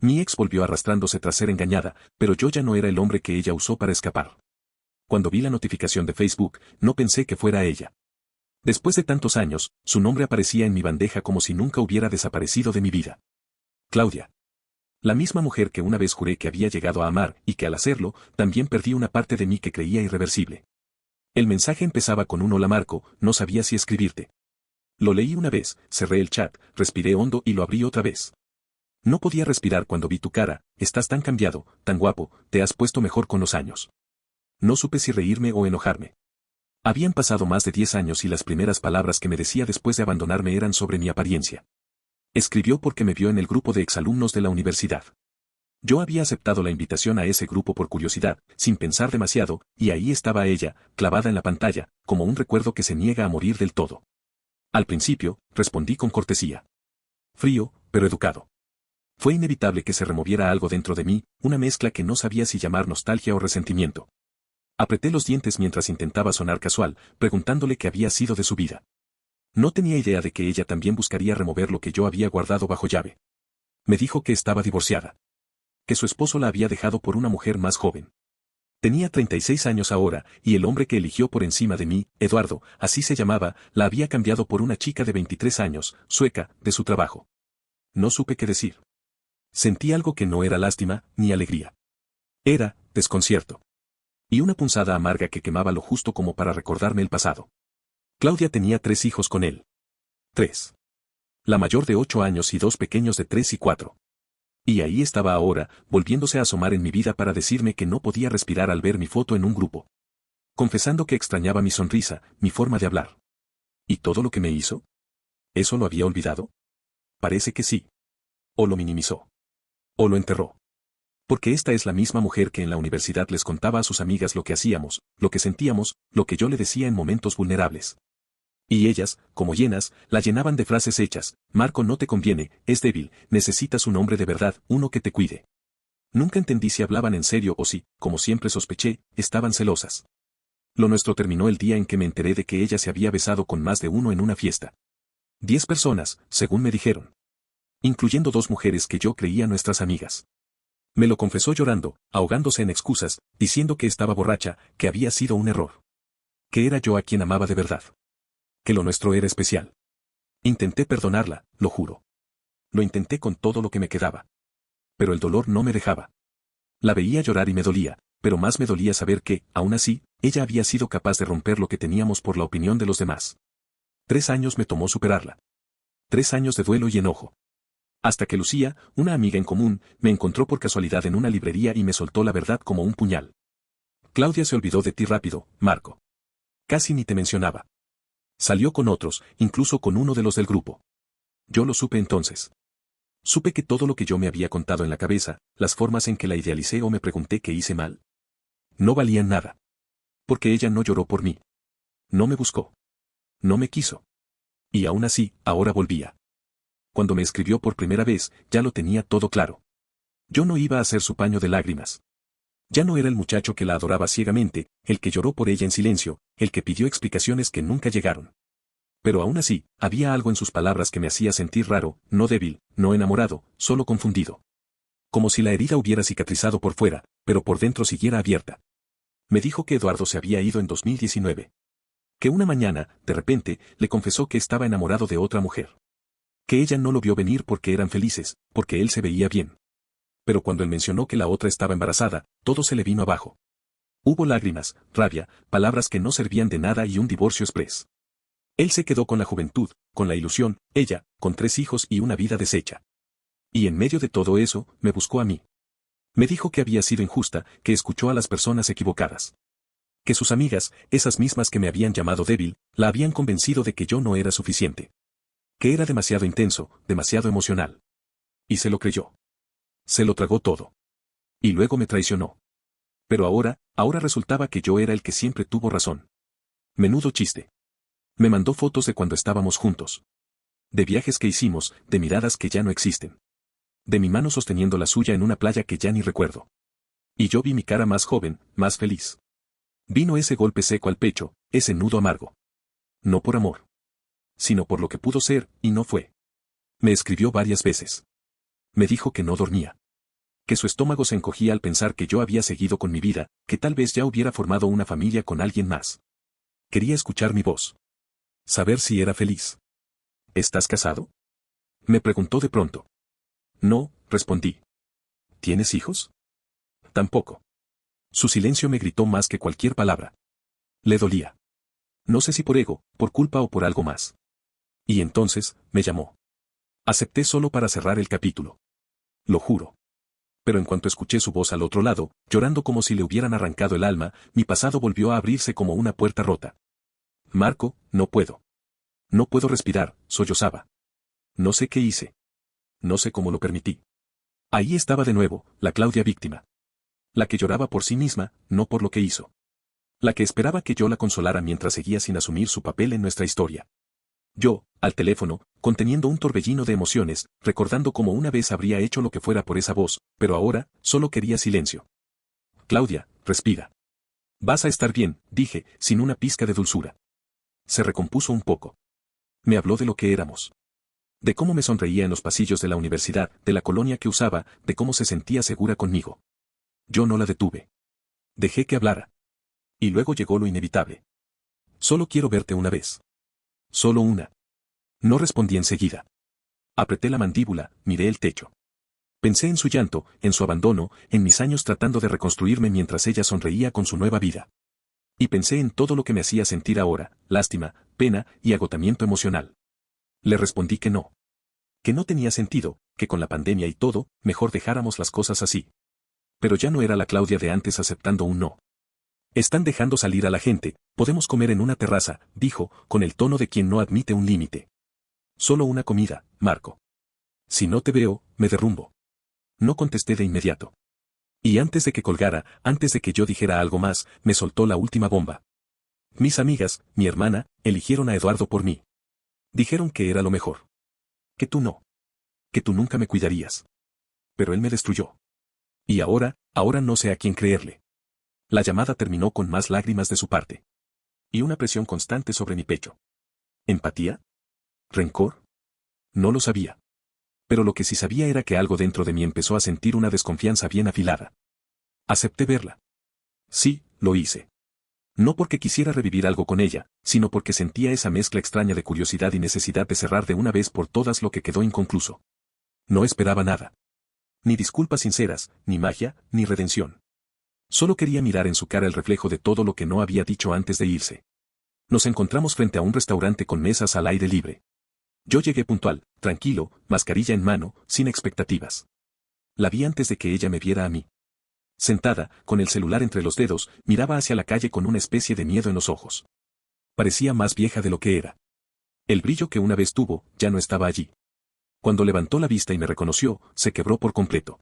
Mi ex volvió arrastrándose tras ser engañada, pero yo ya no era el hombre que ella usó para escapar. Cuando vi la notificación de Facebook, no pensé que fuera ella. Después de tantos años, su nombre aparecía en mi bandeja como si nunca hubiera desaparecido de mi vida. Claudia. La misma mujer que una vez juré que había llegado a amar y que al hacerlo, también perdí una parte de mí que creía irreversible. El mensaje empezaba con un hola Marco, no sabía si escribirte. Lo leí una vez, cerré el chat, respiré hondo y lo abrí otra vez. No podía respirar cuando vi tu cara, estás tan cambiado, tan guapo, te has puesto mejor con los años. No supe si reírme o enojarme. Habían pasado más de 10 años y las primeras palabras que me decía después de abandonarme eran sobre mi apariencia. Escribió porque me vio en el grupo de exalumnos de la universidad. Yo había aceptado la invitación a ese grupo por curiosidad, sin pensar demasiado, y ahí estaba ella, clavada en la pantalla, como un recuerdo que se niega a morir del todo. Al principio, respondí con cortesía. Frío, pero educado. Fue inevitable que se removiera algo dentro de mí, una mezcla que no sabía si llamar nostalgia o resentimiento. Apreté los dientes mientras intentaba sonar casual, preguntándole qué había sido de su vida. No tenía idea de que ella también buscaría remover lo que yo había guardado bajo llave. Me dijo que estaba divorciada. Que su esposo la había dejado por una mujer más joven. Tenía 36 años ahora, y el hombre que eligió por encima de mí, Eduardo, así se llamaba, la había cambiado por una chica de 23 años, sueca, de su trabajo. No supe qué decir. Sentí algo que no era lástima, ni alegría. Era, desconcierto. Y una punzada amarga que quemaba lo justo como para recordarme el pasado. Claudia tenía 3 hijos con él. 3. La mayor de 8 años y 2 pequeños de 3 y 4. Y ahí estaba ahora, volviéndose a asomar en mi vida para decirme que no podía respirar al ver mi foto en un grupo. Confesando que extrañaba mi sonrisa, mi forma de hablar. ¿Y todo lo que me hizo? ¿Eso lo había olvidado? Parece que sí. O lo minimizó. O lo enterró. Porque esta es la misma mujer que en la universidad les contaba a sus amigas lo que hacíamos, lo que sentíamos, lo que yo le decía en momentos vulnerables. Y ellas, como llenas, la llenaban de frases hechas: Marco no te conviene, es débil, necesitas un hombre de verdad, uno que te cuide. Nunca entendí si hablaban en serio o si, como siempre sospeché, estaban celosas. Lo nuestro terminó el día en que me enteré de que ella se había besado con más de uno en una fiesta. 10 personas, según me dijeron. Incluyendo 2 mujeres que yo creía nuestras amigas. Me lo confesó llorando, ahogándose en excusas, diciendo que estaba borracha, que había sido un error. Que era yo a quien amaba de verdad. Que lo nuestro era especial. Intenté perdonarla, lo juro. Lo intenté con todo lo que me quedaba. Pero el dolor no me dejaba. La veía llorar y me dolía, pero más me dolía saber que, aún así, ella había sido capaz de romper lo que teníamos por la opinión de los demás. 3 años me tomó superarla. 3 años de duelo y enojo. Hasta que Lucía, una amiga en común, me encontró por casualidad en una librería y me soltó la verdad como un puñal. Claudia se olvidó de ti rápido, Marco. Casi ni te mencionaba. Salió con otros, incluso con uno de los del grupo. Yo lo supe entonces. Supe que todo lo que yo me había contado en la cabeza, las formas en que la idealicé o me pregunté qué hice mal, no valían nada. Porque ella no lloró por mí. No me buscó. No me quiso. Y aún así, ahora volvía. Cuando me escribió por primera vez, ya lo tenía todo claro. Yo no iba a ser su paño de lágrimas. Ya no era el muchacho que la adoraba ciegamente, el que lloró por ella en silencio, el que pidió explicaciones que nunca llegaron. Pero aún así, había algo en sus palabras que me hacía sentir raro, no débil, no enamorado, solo confundido. Como si la herida hubiera cicatrizado por fuera, pero por dentro siguiera abierta. Me dijo que Eduardo se había ido en 2019. Que una mañana, de repente, le confesó que estaba enamorado de otra mujer. Que ella no lo vio venir porque eran felices, porque él se veía bien. Pero cuando él mencionó que la otra estaba embarazada, todo se le vino abajo. Hubo lágrimas, rabia, palabras que no servían de nada y un divorcio exprés. Él se quedó con la juventud, con la ilusión, ella, con 3 hijos y una vida deshecha. Y en medio de todo eso, me buscó a mí. Me dijo que había sido injusta, que escuchó a las personas equivocadas. Que sus amigas, esas mismas que me habían llamado débil, la habían convencido de que yo no era suficiente. Que era demasiado intenso, demasiado emocional. Y se lo creyó. Se lo tragó todo. Y luego me traicionó. Pero ahora resultaba que yo era el que siempre tuvo razón. Menudo chiste. Me mandó fotos de cuando estábamos juntos. De viajes que hicimos, de miradas que ya no existen. De mi mano sosteniendo la suya en una playa que ya ni recuerdo. Y yo vi mi cara más joven, más feliz. Vino ese golpe seco al pecho, ese nudo amargo. No por amor. Sino por lo que pudo ser, y no fue. Me escribió varias veces. Me dijo que no dormía. Que su estómago se encogía al pensar que yo había seguido con mi vida, que tal vez ya hubiera formado una familia con alguien más. Quería escuchar mi voz. Saber si era feliz. ¿Estás casado? Me preguntó de pronto. No, respondí. ¿Tienes hijos? Tampoco. Su silencio me gritó más que cualquier palabra. Le dolía. No sé si por ego, por culpa o por algo más. Y entonces, me llamó. Acepté solo para cerrar el capítulo. Lo juro. Pero en cuanto escuché su voz al otro lado, llorando como si le hubieran arrancado el alma, mi pasado volvió a abrirse como una puerta rota. Marco, no puedo. No puedo respirar, sollozaba. No sé qué hice. No sé cómo lo permití. Ahí estaba de nuevo, la Claudia víctima. La que lloraba por sí misma, no por lo que hizo. La que esperaba que yo la consolara mientras seguía sin asumir su papel en nuestra historia. Yo, al teléfono, conteniendo un torbellino de emociones, recordando cómo una vez habría hecho lo que fuera por esa voz, pero ahora, solo quería silencio. Claudia, respira. Vas a estar bien, dije, sin una pizca de dulzura. Se recompuso un poco. Me habló de lo que éramos. De cómo me sonreía en los pasillos de la universidad, de la colonia que usaba, de cómo se sentía segura conmigo. Yo no la detuve. Dejé que hablara. Y luego llegó lo inevitable. Solo quiero verte una vez. Solo una. No respondí enseguida. Apreté la mandíbula, miré el techo. Pensé en su llanto, en su abandono, en mis años tratando de reconstruirme mientras ella sonreía con su nueva vida. Y pensé en todo lo que me hacía sentir ahora, lástima, pena y agotamiento emocional. Le respondí que no. Que no tenía sentido, que con la pandemia y todo, mejor dejáramos las cosas así. Pero ya no era la Claudia de antes aceptando un no. Están dejando salir a la gente, podemos comer en una terraza, dijo, con el tono de quien no admite un límite. Solo una comida, Marco. Si no te veo, me derrumbo. No contesté de inmediato. Y antes de que colgara, antes de que yo dijera algo más, me soltó la última bomba. Mis amigas, mi hermana, eligieron a Eduardo por mí. Dijeron que era lo mejor. Que tú no. Que tú nunca me cuidarías. Pero él me destruyó. Y ahora no sé a quién creerle. La llamada terminó con más lágrimas de su parte. Y una presión constante sobre mi pecho. ¿Empatía? ¿Rencor? No lo sabía. Pero lo que sí sabía era que algo dentro de mí empezó a sentir una desconfianza bien afilada. Acepté verla. Sí, lo hice. No porque quisiera revivir algo con ella, sino porque sentía esa mezcla extraña de curiosidad y necesidad de cerrar de una vez por todas lo que quedó inconcluso. No esperaba nada. Ni disculpas sinceras, ni magia, ni redención. Solo quería mirar en su cara el reflejo de todo lo que no había dicho antes de irse. Nos encontramos frente a un restaurante con mesas al aire libre. Yo llegué puntual, tranquilo, mascarilla en mano, sin expectativas. La vi antes de que ella me viera a mí. Sentada, con el celular entre los dedos, miraba hacia la calle con una especie de miedo en los ojos. Parecía más vieja de lo que era. El brillo que una vez tuvo, ya no estaba allí. Cuando levantó la vista y me reconoció, se quebró por completo.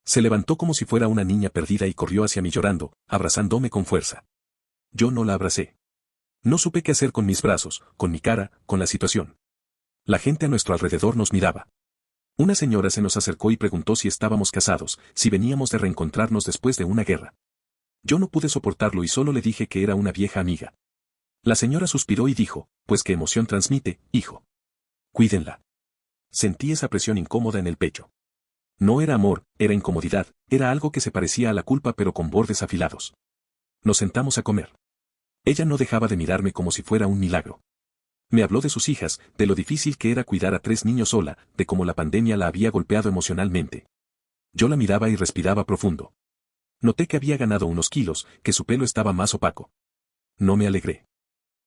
Se levantó como si fuera una niña perdida y corrió hacia mí llorando, abrazándome con fuerza. Yo no la abracé. No supe qué hacer con mis brazos, con mi cara, con la situación. La gente a nuestro alrededor nos miraba. Una señora se nos acercó y preguntó si estábamos casados, si veníamos de reencontrarnos después de una guerra. Yo no pude soportarlo y solo le dije que era una vieja amiga. La señora suspiró y dijo, pues qué emoción transmite, hijo. Cuídenla. Sentí esa presión incómoda en el pecho. No era amor, era incomodidad, era algo que se parecía a la culpa pero con bordes afilados. Nos sentamos a comer. Ella no dejaba de mirarme como si fuera un milagro. Me habló de sus hijas, de lo difícil que era cuidar a 3 niños sola, de cómo la pandemia la había golpeado emocionalmente. Yo la miraba y respiraba profundo. Noté que había ganado unos kilos, que su pelo estaba más opaco. No me alegré.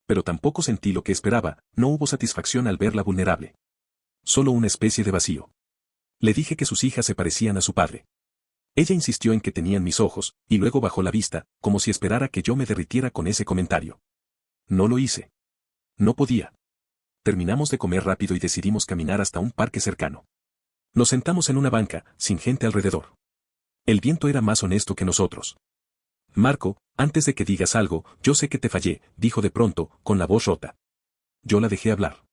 Pero tampoco sentí lo que esperaba, no hubo satisfacción al verla vulnerable. Solo una especie de vacío. Le dije que sus hijas se parecían a su padre. Ella insistió en que tenían mis ojos, y luego bajó la vista, como si esperara que yo me derritiera con ese comentario. No lo hice. No podía. Terminamos de comer rápido y decidimos caminar hasta un parque cercano. Nos sentamos en una banca, sin gente alrededor. El viento era más honesto que nosotros. Marco, antes de que digas algo, yo sé que te fallé, dijo de pronto, con la voz rota. Yo la dejé hablar.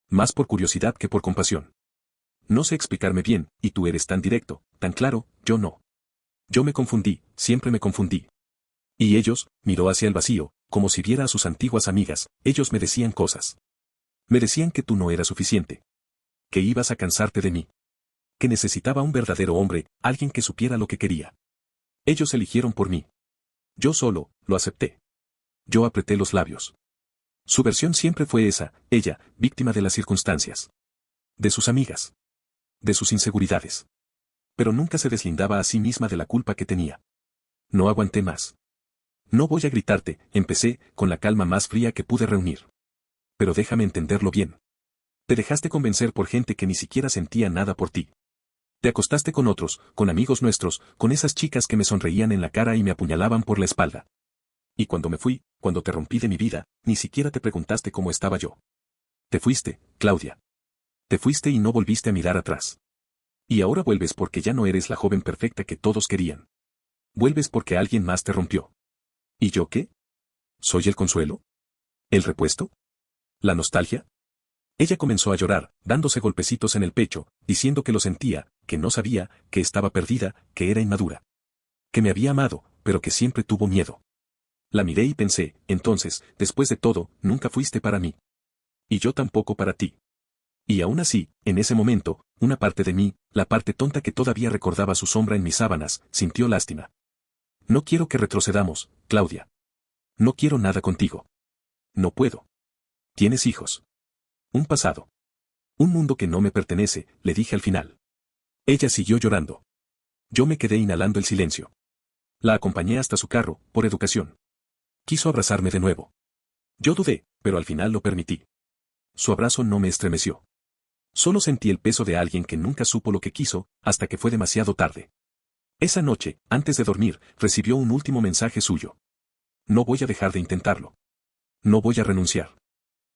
Más por curiosidad que por compasión. No sé explicarme bien, y tú eres tan directo, tan claro, yo no. Yo me confundí, siempre me confundí. Y ellos, miró hacia el vacío, como si viera a sus antiguas amigas, ellos me decían cosas. Me decían que tú no eras suficiente. Que ibas a cansarte de mí. Que necesitaba un verdadero hombre, alguien que supiera lo que quería. Ellos eligieron por mí. Yo solo, lo acepté. Yo apreté los labios. Su versión siempre fue esa, ella, víctima de las circunstancias. De sus amigas. De sus inseguridades. Pero nunca se deslindaba a sí misma de la culpa que tenía. No aguanté más. No voy a gritarte, empecé, con la calma más fría que pude reunir. Pero déjame entenderlo bien. Te dejaste convencer por gente que ni siquiera sentía nada por ti. Te acostaste con otros, con amigos nuestros, con esas chicas que me sonreían en la cara y me apuñalaban por la espalda. Y cuando me fui, cuando te rompí de mi vida, ni siquiera te preguntaste cómo estaba yo. Te fuiste, Claudia. Te fuiste y no volviste a mirar atrás. Y ahora vuelves porque ya no eres la joven perfecta que todos querían. Vuelves porque alguien más te rompió. ¿Y yo qué? ¿Soy el consuelo? ¿El repuesto? ¿La nostalgia? Ella comenzó a llorar, dándose golpecitos en el pecho, diciendo que lo sentía, que no sabía, que estaba perdida, que era inmadura. Que me había amado, pero que siempre tuvo miedo. La miré y pensé, entonces, después de todo, nunca fuiste para mí. Y yo tampoco para ti. Y aún así, en ese momento, una parte de mí, la parte tonta que todavía recordaba su sombra en mis sábanas, sintió lástima. No quiero que retrocedamos, Claudia. No quiero nada contigo. No puedo. Tienes hijos. Un pasado. Un mundo que no me pertenece, le dije al final. Ella siguió llorando. Yo me quedé inhalando el silencio. La acompañé hasta su carro, por educación. Quiso abrazarme de nuevo. Yo dudé, pero al final lo permití. Su abrazo no me estremeció. Solo sentí el peso de alguien que nunca supo lo que quiso, hasta que fue demasiado tarde. Esa noche, antes de dormir, recibió un último mensaje suyo. No voy a dejar de intentarlo. No voy a renunciar.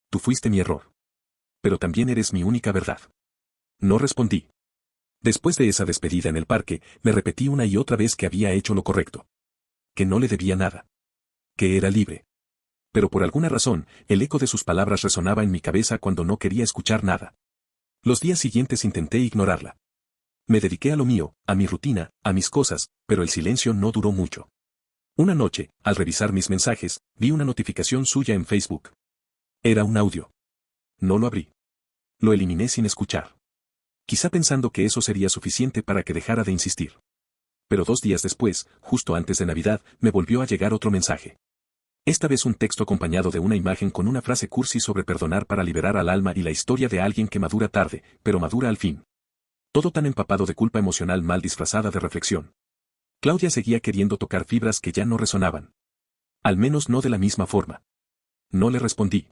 Tú fuiste mi error. Pero también eres mi única verdad. No respondí. Después de esa despedida en el parque, me repetí una y otra vez que había hecho lo correcto. Que no le debía nada. Que era libre. Pero por alguna razón, el eco de sus palabras resonaba en mi cabeza cuando no quería escuchar nada. Los días siguientes intenté ignorarla. Me dediqué a lo mío, a mi rutina, a mis cosas, pero el silencio no duró mucho. Una noche, al revisar mis mensajes, vi una notificación suya en Facebook. Era un audio. No lo abrí. Lo eliminé sin escuchar. Quizá pensando que eso sería suficiente para que dejara de insistir. Pero 2 días después, justo antes de Navidad, me volvió a llegar otro mensaje. Esta vez un texto acompañado de una imagen con una frase cursi sobre perdonar para liberar al alma y la historia de alguien que madura tarde, pero madura al fin. Todo tan empapado de culpa emocional mal disfrazada de reflexión. Claudia seguía queriendo tocar fibras que ya no resonaban. Al menos no de la misma forma. No le respondí.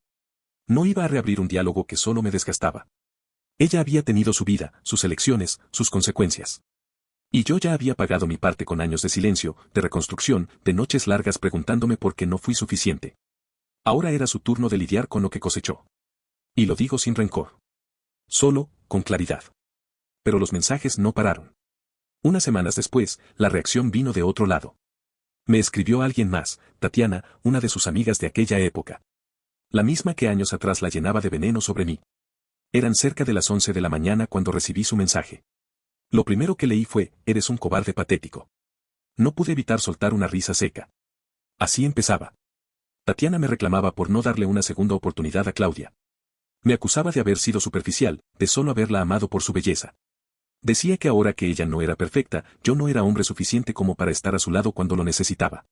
No iba a reabrir un diálogo que solo me desgastaba. Ella había tenido su vida, sus elecciones, sus consecuencias. Y yo ya había pagado mi parte con años de silencio, de reconstrucción, de noches largas preguntándome por qué no fui suficiente. Ahora era su turno de lidiar con lo que cosechó. Y lo digo sin rencor. Solo, con claridad. Pero los mensajes no pararon. Unas semanas después, la reacción vino de otro lado. Me escribió alguien más, Tatiana, una de sus amigas de aquella época. La misma que años atrás la llenaba de veneno sobre mí. Eran cerca de las 11 de la mañana cuando recibí su mensaje. Lo primero que leí fue, eres un cobarde patético. No pude evitar soltar una risa seca. Así empezaba. Tatiana me reclamaba por no darle una segunda oportunidad a Claudia. Me acusaba de haber sido superficial, de solo haberla amado por su belleza. Decía que ahora que ella no era perfecta, yo no era hombre suficiente como para estar a su lado cuando lo necesitaba.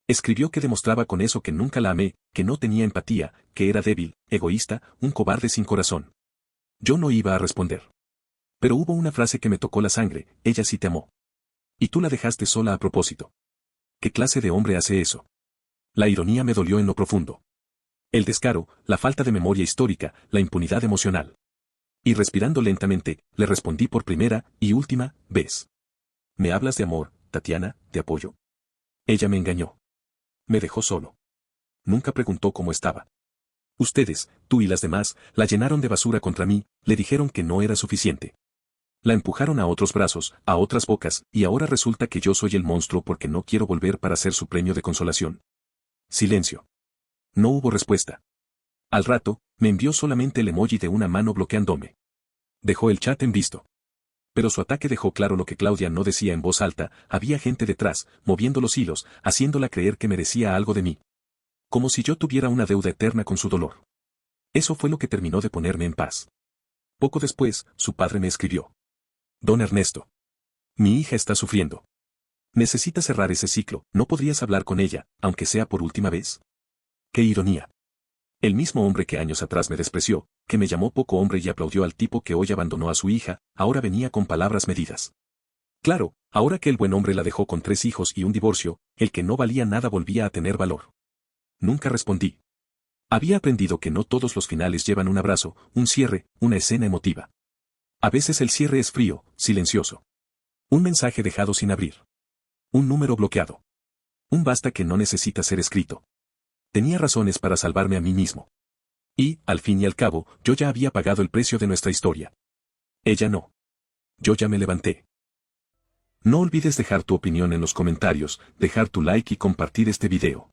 Escribió que demostraba con eso que nunca la amé, que no tenía empatía, que era débil, egoísta, un cobarde sin corazón. Yo no iba a responder. Pero hubo una frase que me tocó la sangre, ella sí te amó. Y tú la dejaste sola a propósito. ¿Qué clase de hombre hace eso? La ironía me dolió en lo profundo. El descaro, la falta de memoria histórica, la impunidad emocional. Y respirando lentamente, le respondí por primera y última vez. ¿Me hablas de amor, Tatiana, de apoyo? Ella me engañó. Me dejó solo. Nunca preguntó cómo estaba. Ustedes, tú y las demás, la llenaron de basura contra mí, le dijeron que no era suficiente. La empujaron a otros brazos, a otras bocas, y ahora resulta que yo soy el monstruo porque no quiero volver para ser su premio de consolación. Silencio. No hubo respuesta. Al rato, me envió solamente el emoji de una mano bloqueándome. Dejó el chat en visto. Pero su ataque dejó claro lo que Claudia no decía en voz alta, había gente detrás, moviendo los hilos, haciéndola creer que merecía algo de mí. Como si yo tuviera una deuda eterna con su dolor. Eso fue lo que terminó de ponerme en paz. Poco después, su padre me escribió. Don Ernesto. Mi hija está sufriendo. Necesita cerrar ese ciclo, ¿no podrías hablar con ella, aunque sea por última vez? ¡Qué ironía! El mismo hombre que años atrás me despreció, que me llamó poco hombre y aplaudió al tipo que hoy abandonó a su hija, ahora venía con palabras medidas. Claro, ahora que el buen hombre la dejó con 3 hijos y un divorcio, el que no valía nada volvía a tener valor. Nunca respondí. Había aprendido que no todos los finales llevan un abrazo, un cierre, una escena emotiva. A veces el cierre es frío, silencioso. Un mensaje dejado sin abrir. Un número bloqueado. Un basta que no necesita ser escrito. Tenía razones para salvarme a mí mismo. Y, al fin y al cabo, yo ya había pagado el precio de nuestra historia. Ella no. Yo ya me levanté. No olvides dejar tu opinión en los comentarios, dejar tu like y compartir este video.